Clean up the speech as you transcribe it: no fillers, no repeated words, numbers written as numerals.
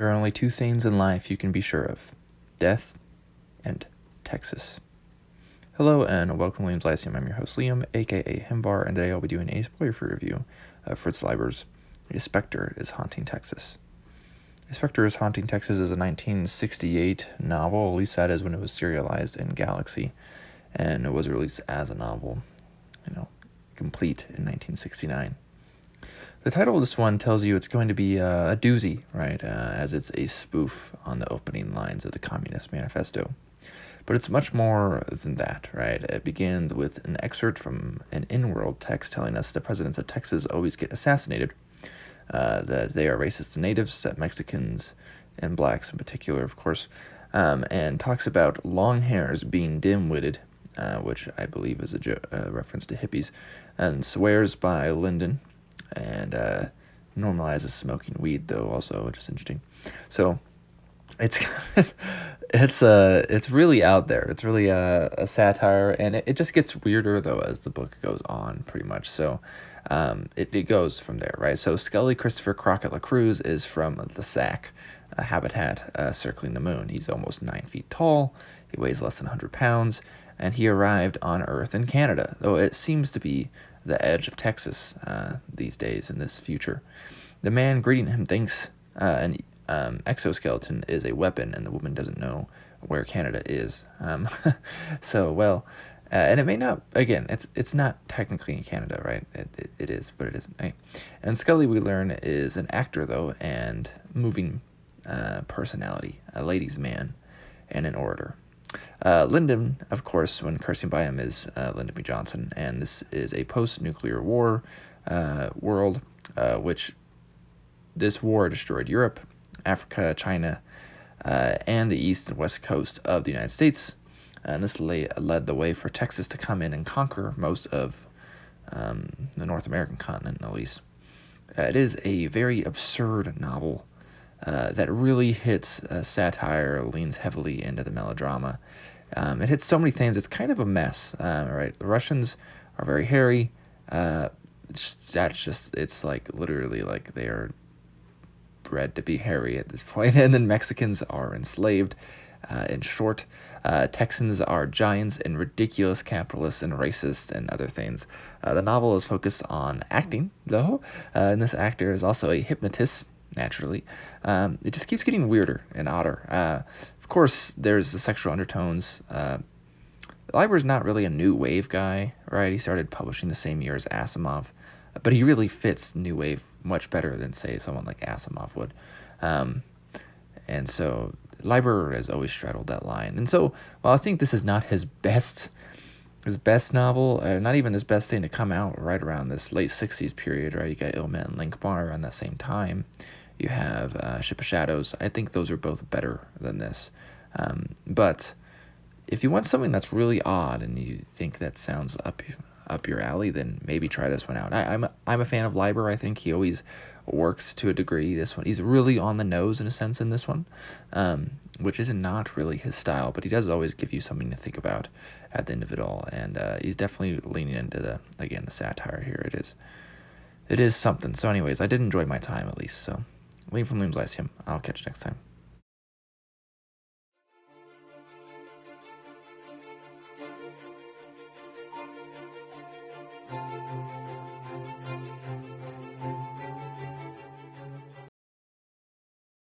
There are only two things in life you can be sure of: death and Texas. Hello and welcome to Liam's Lyceum. I'm your host Liam, aka Himbar, and today I'll be doing a spoiler-free review of Fritz Leiber's Specter is Haunting Texas. Specter is Haunting Texas is a 1968 novel, at least that is when it was serialized in Galaxy, and it was released as a novel, complete in 1969. The title of this one tells you it's going to be a doozy, right, as it's a spoof on the opening lines of the Communist Manifesto. But it's much more than that, right? It begins with an excerpt from an in-world text telling us the presidents of Texas always get assassinated, that they are racist to natives, that Mexicans and blacks in particular, of course, and talks about long hairs being dim-witted, which I believe is a reference to hippies, and swears by Lyndon, and normalizes smoking weed, though, also, which is interesting. So it's it's really out there. It's really a satire, and it just gets weirder, though, as the book goes on, pretty much. So it goes from there, right? So Scully Christopher Crockett LaCruz is from the SAC, a habitat circling the moon. He's almost 9 feet tall. He weighs less than 100 pounds, and he arrived on Earth in Canada, though it seems to be the edge of Texas these days in this future. The man greeting him thinks an exoskeleton is a weapon, and the woman doesn't know where Canada is. And it may not, again, it's not technically in Canada, right? It is, but it isn't. Right? And Scully, we learn, is an actor, though, and moving personality, a ladies' man, and an orator. Lyndon, of course, when cursing by him, is Lyndon B. Johnson, and this is a post-nuclear war world, which this war destroyed Europe, Africa, China, and the east and west coast of the United States, and this led the way for Texas to come in and conquer most of the North American continent, at least. It is a very absurd novel that really hits satire, leans heavily into the melodrama. It hits so many things. It's kind of a mess, right? The Russians are very hairy. It's like literally like they are bred to be hairy at this point. And then Mexicans are enslaved. In short, Texans are giants and ridiculous capitalists and racists and other things. The novel is focused on acting, though, and this actor is also a hypnotist. Naturally, it just keeps getting weirder and odder. Of course, there's the sexual undertones. Leiber's not really a new wave guy, right? He started publishing the same year as Asimov, but he really fits new wave much better than, say, someone like Asimov would. And so Leiber has always straddled that line. And so, while I think this is not his best novel, not even his best thing to come out right around this late 60s period, right? You got Illman and Linkbar around that same time. You have Ship of Shadows. I think those are both better than this. But if you want something that's really odd and you think that sounds up your alley, then maybe try this one out. I'm a fan of Leiber. I think he always works to a degree. This one, he's really on the nose in a sense in this one, which is not really his style, but he does always give you something to think about at the end of it all, and he's definitely leaning into the satire here. It is something. So anyways, I did enjoy my time, at least. So Liam from Liam's Lyceum. I'll catch you next time.